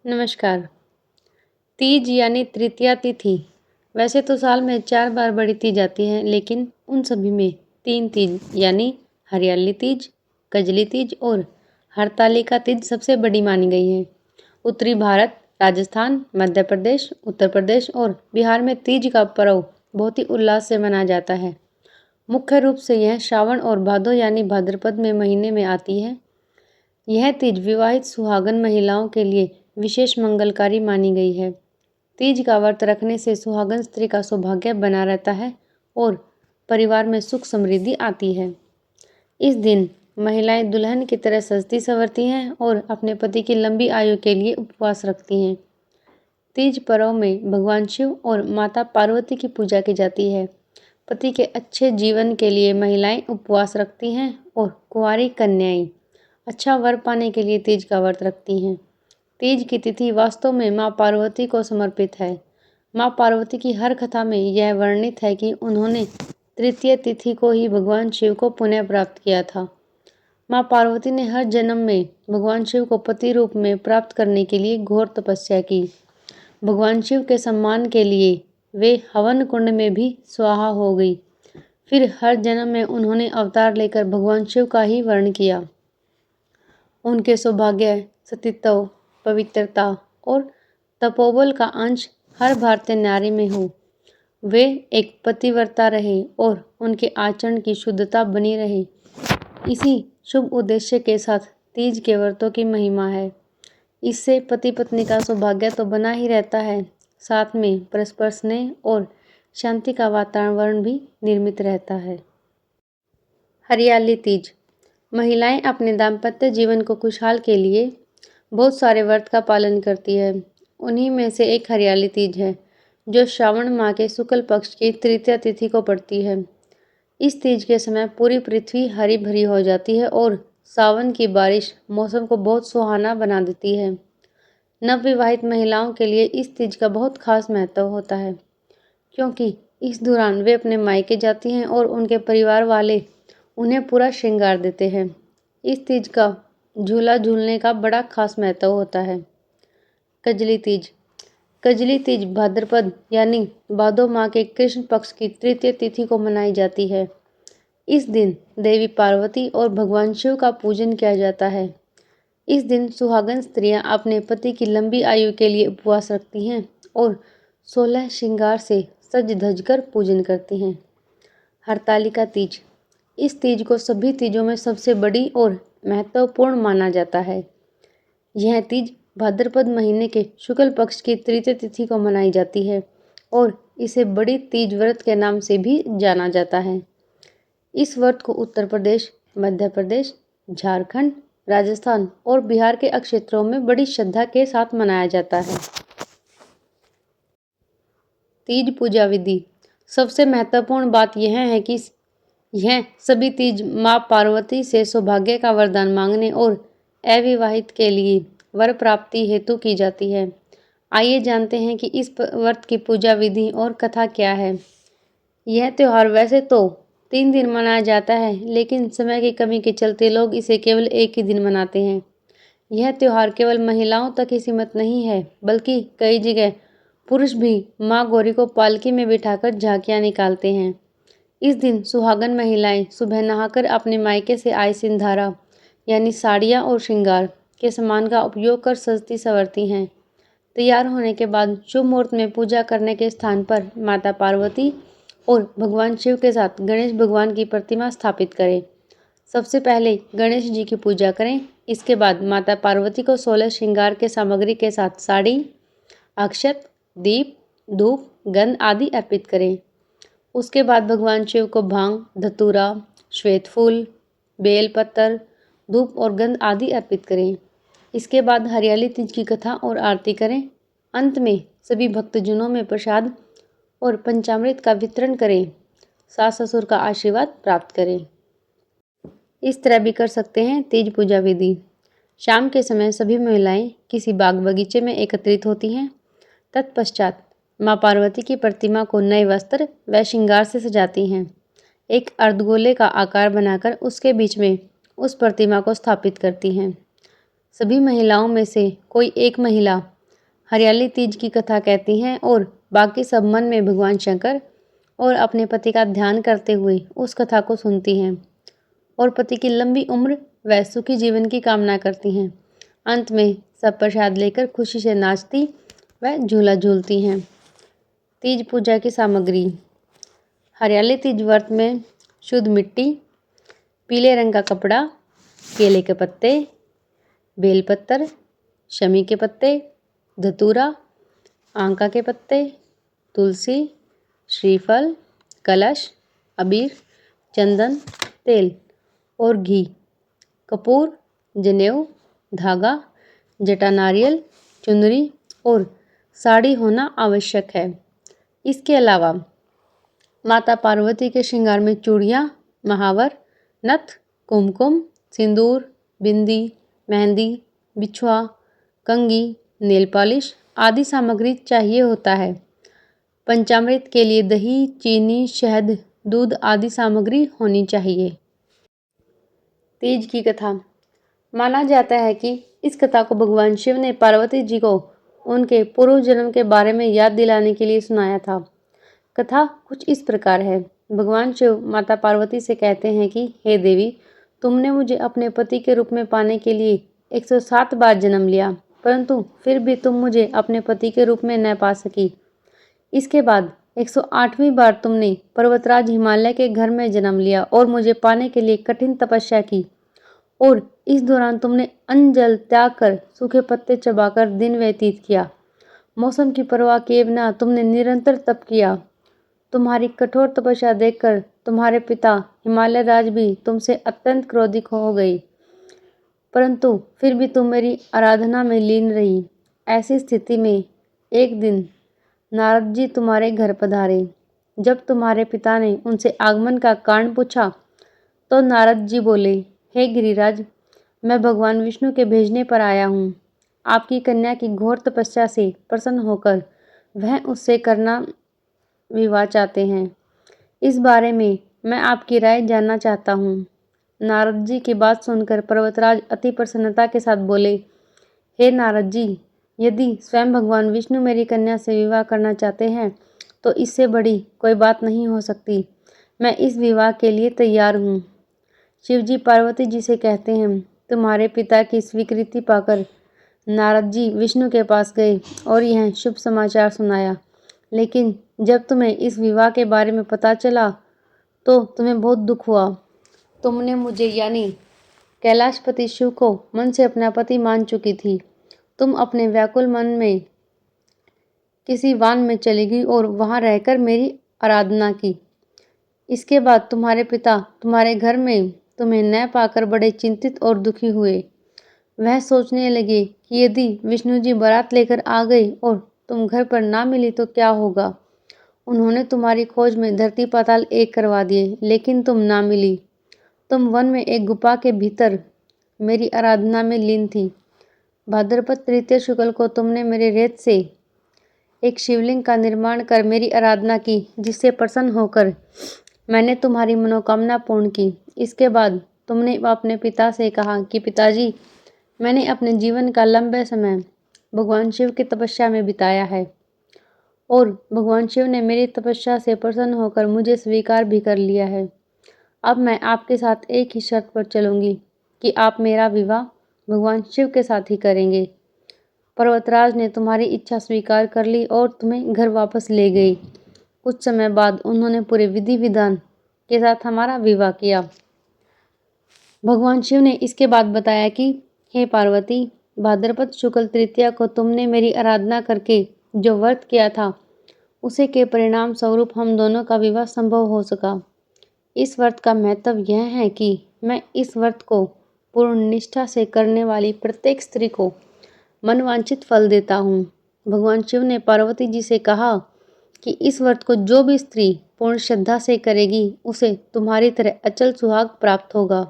नमस्कार। तीज यानी तृतीया तिथि। वैसे तो साल में 4 बार बड़ी तीज आती है, लेकिन उन सभी में 3 तीज यानी हरियाली तीज, कजली तीज और हरतालिका तीज सबसे बड़ी मानी गई है। उत्तरी भारत, राजस्थान, मध्य प्रदेश, उत्तर प्रदेश और बिहार में तीज का पर्व बहुत ही उल्लास से मनाया जाता है। मुख्य रूप से यह श्रावण और भादो यानी भाद्रपद में महीने में आती है। यह तीज विवाहित सुहागन महिलाओं के लिए विशेष मंगलकारी मानी गई है। तीज का व्रत रखने से सुहागन स्त्री का सौभाग्य बना रहता है और परिवार में सुख समृद्धि आती है। इस दिन महिलाएं दुल्हन की तरह सजती संवरती हैं और अपने पति की लंबी आयु के लिए उपवास रखती हैं। तीज पर्व में भगवान शिव और माता पार्वती की पूजा की जाती है। पति के अच्छे जीवन के लिए महिलाएं उपवास रखती हैं और कुंवारी कन्याएं अच्छा वर पाने के लिए तीज का व्रत रखती हैं। तीज की तिथि वास्तव में माँ पार्वती को समर्पित है। माँ पार्वती की हर कथा में यह वर्णित है कि उन्होंने तृतीय तिथि को ही भगवान शिव को पुनः प्राप्त किया था। माँ पार्वती ने हर जन्म में भगवान शिव को पति रूप में प्राप्त करने के लिए घोर तपस्या की। भगवान शिव के सम्मान के लिए वे हवन कुंड में भी स्वाहा हो गई। फिर हर जन्म में उन्होंने अवतार लेकर भगवान शिव का ही वर्ण किया। उनके सौभाग्य, सतीत्व, पवित्रता और तपोबल का अंश हर भारतीय नारी में हो। वे एक पतिव्रता रहे और उनके आचरण की शुद्धता बनी रहे। इसी शुभ उद्देश्य के साथ तीज के व्रतों की महिमा है। इससे पति पत्नी का सौभाग्य तो बना ही रहता है, साथ में परस्पर स्नेह और शांति का वातावरण भी निर्मित रहता है। हरियाली तीज। महिलाएं अपने दाम्पत्य जीवन को खुशहाल के लिए बहुत सारे व्रत का पालन करती है। उन्हीं में से एक हरियाली तीज है, जो श्रावण माह के शुक्ल पक्ष की तृतीया तिथि को पड़ती है। इस तीज के समय पूरी पृथ्वी हरी भरी हो जाती है और सावन की बारिश मौसम को बहुत सुहाना बना देती है। नवविवाहित महिलाओं के लिए इस तीज का बहुत खास महत्व होता है, क्योंकि इस दौरान वे अपने मायके जाती हैं और उनके परिवार वाले उन्हें पूरा श्रृंगार देते हैं। इस तीज का झूला झूलने का बड़ा खास महत्व होता है। कजली तीज। कजली तीज भाद्रपद यानी भादो माह के कृष्ण पक्ष की तृतीय तिथि को मनाई जाती है। इस दिन देवी पार्वती और भगवान शिव का पूजन किया जाता है। इस दिन सुहागन स्त्रियां अपने पति की लंबी आयु के लिए उपवास रखती हैं और 16 श्रृंगार से सज धज कर पूजन करती हैं। हरतालिका तीज। इस तीज को सभी तीजों में सबसे बड़ी और महत्वपूर्ण माना जाता है। यह तीज भाद्रपद महीने के शुक्ल पक्ष की तृतीय तिथि को मनाई जाती है और इसे बड़ी तीज व्रत के नाम से भी जाना जाता है। इस व्रत को उत्तर प्रदेश, मध्य प्रदेश, झारखंड, राजस्थान और बिहार के क्षेत्रों में बड़ी श्रद्धा के साथ मनाया जाता है। तीज पूजा विधि। सबसे महत्वपूर्ण बात यह है कि यह सभी तीज माँ पार्वती से सौभाग्य का वरदान मांगने और अविवाहित के लिए वर प्राप्ति हेतु की जाती है। आइए जानते हैं कि इस व्रत की पूजा विधि और कथा क्या है। यह त्यौहार वैसे तो 3 दिन मनाया जाता है, लेकिन समय की कमी के चलते लोग इसे केवल एक ही दिन मनाते हैं। यह त्यौहार केवल महिलाओं तक ही सीमित नहीं है, बल्कि कई जगह पुरुष भी माँ गौरी को पालकी में बिठाकर झांकियाँ निकालते हैं। इस दिन सुहागन महिलाएं सुबह नहाकर अपने मायके से आए सिंधारा यानी साड़ियाँ और श्रृंगार के सामान का उपयोग कर सजती संवरती हैं। तैयार होने के बाद शुभ मुहूर्त में पूजा करने के स्थान पर माता पार्वती और भगवान शिव के साथ गणेश भगवान की प्रतिमा स्थापित करें। सबसे पहले गणेश जी की पूजा करें। इसके बाद माता पार्वती को 16 श्रृंगार के सामग्री के साथ साड़ी, अक्षत, दीप, धूप, गंध आदि अर्पित करें। उसके बाद भगवान शिव को भांग, धतूरा, श्वेत फूल, बेल पत्तर, धूप और गंध आदि अर्पित करें। इसके बाद हरियाली तीज की कथा और आरती करें। अंत में सभी भक्तजनों में प्रसाद और पंचामृत का वितरण करें। सास ससुर का आशीर्वाद प्राप्त करें। इस तरह भी कर सकते हैं तीज पूजा विधि। शाम के समय सभी महिलाएं किसी बाग बगीचे में एकत्रित होती हैं। तत्पश्चात माँ पार्वती की प्रतिमा को नए वस्त्र व श्रृंगार से सजाती हैं। एक अर्धगोले का आकार बनाकर उसके बीच में उस प्रतिमा को स्थापित करती हैं। सभी महिलाओं में से कोई एक महिला हरियाली तीज की कथा कहती हैं और बाकी सब मन में भगवान शंकर और अपने पति का ध्यान करते हुए उस कथा को सुनती हैं और पति की लंबी उम्र व सुखी जीवन की कामना करती हैं। अंत में सब प्रसाद लेकर खुशी से नाचती व झूला झूलती हैं। तीज पूजा की सामग्री। हरियाली तीज व्रत में शुद्ध मिट्टी, पीले रंग का कपड़ा, केले के पत्ते, बेलपत्र, शमी के पत्ते, धतूरा, आंका के पत्ते, तुलसी, श्रीफल, कलश, अबीर, चंदन, तेल और घी, कपूर, जनेऊ, धागा, जटा नारियल, चुनरी और साड़ी होना आवश्यक है। इसके अलावा माता पार्वती के श्रृंगार में चूड़ियाँ, महावर, नथ, कुमकुम, सिंदूर, बिंदी, मेहंदी, बिछुआ, कंघी, नेल पॉलिश आदि सामग्री चाहिए होता है। पंचामृत के लिए दही, चीनी, शहद, दूध आदि सामग्री होनी चाहिए। तीज की कथा। माना जाता है कि इस कथा को भगवान शिव ने पार्वती जी को उनके पूर्व जन्म के बारे में याद दिलाने के लिए सुनाया था। कथा कुछ इस प्रकार है। भगवान शिव माता पार्वती से कहते हैं कि हे देवी, तुमने मुझे अपने पति के रूप में पाने के लिए 107 बार जन्म लिया, परंतु फिर भी तुम मुझे अपने पति के रूप में न पा सकी। इसके बाद 108वीं बार तुमने पर्वतराज हिमालय के घर में जन्म लिया और मुझे पाने के लिए कठिन तपस्या की, और इस दौरान तुमने अन्न जल त्याग कर सूखे पत्ते चबाकर दिन व्यतीत किया। मौसम की परवाह किए बिना तुमने निरंतर तप किया। तुम्हारी कठोर तपस्या देखकर तुम्हारे पिता हिमालय राज भी तुमसे अत्यंत क्रोधित हो गई, परंतु फिर भी तुम मेरी आराधना में लीन रही। ऐसी स्थिति में एक दिन नारद जी तुम्हारे घर पधारे। जब तुम्हारे पिता ने उनसे आगमन का कारण पूछा तो नारद जी बोले, हे गिरिराज, मैं भगवान विष्णु के भेजने पर आया हूँ। आपकी कन्या की घोर तपस्या से प्रसन्न होकर वह उससे करना विवाह चाहते हैं। इस बारे में मैं आपकी राय जानना चाहता हूँ। नारद जी की बात सुनकर पर्वतराज अति प्रसन्नता के साथ बोले, हे नारद जी, यदि स्वयं भगवान विष्णु मेरी कन्या से विवाह करना चाहते हैं तो इससे बड़ी कोई बात नहीं हो सकती। मैं इस विवाह के लिए तैयार हूँ। शिवजी पार्वती जी से कहते हैं, तुम्हारे पिता की स्वीकृति पाकर नारद जी विष्णु के पास गए और यह शुभ समाचार सुनाया। लेकिन जब तुम्हें इस विवाह के बारे में पता चला तो तुम्हें बहुत दुख हुआ। तुमने मुझे यानी कैलाशपति शिव को मन से अपना पति मान चुकी थी। तुम अपने व्याकुल मन में किसी वन में चली गई और वहां रहकर मेरी आराधना की। इसके बाद तुम्हारे पिता तुम्हारे घर में तुम्हें न पाकर बड़े चिंतित और दुखी हुए। वह सोचने लगे कि यदि विष्णु जी बारात लेकर आ गए और तुम घर पर ना मिली तो क्या होगा। उन्होंने तुम्हारी खोज में धरती पाताल एक करवा दिए, लेकिन तुम ना मिली। तुम वन में एक गुफा के भीतर मेरी आराधना में लीन थी। भाद्रपद तृतीय शुक्ल को तुमने मेरे रेत से एक शिवलिंग का निर्माण कर मेरी आराधना की, जिससे प्रसन्न होकर मैंने तुम्हारी मनोकामना पूर्ण की। इसके बाद तुमने अपने पिता से कहा कि पिताजी, मैंने अपने जीवन का लंबा समय भगवान शिव की तपस्या में बिताया है और भगवान शिव ने मेरी तपस्या से प्रसन्न होकर मुझे स्वीकार भी कर लिया है। अब मैं आपके साथ एक ही शर्त पर चलूंगी कि आप मेरा विवाह भगवान शिव के साथ ही करेंगे। पर्वतराज ने तुम्हारी इच्छा स्वीकार कर ली और तुम्हें घर वापस ले गई। कुछ समय बाद उन्होंने पूरे विधि विधान के साथ हमारा विवाह किया। भगवान शिव ने इसके बाद बताया कि हे पार्वती, भाद्रपद शुक्ल तृतीया को तुमने मेरी आराधना करके जो व्रत किया था, उसे के परिणाम स्वरूप हम दोनों का विवाह संभव हो सका। इस व्रत का महत्व यह है कि मैं इस व्रत को पूर्ण निष्ठा से करने वाली प्रत्येक स्त्री को मनवांछित फल देता हूँ। भगवान शिव ने पार्वती जी से कहा कि इस व्रत को जो भी स्त्री पूर्ण श्रद्धा से करेगी, उसे तुम्हारी तरह अचल सुहाग प्राप्त होगा।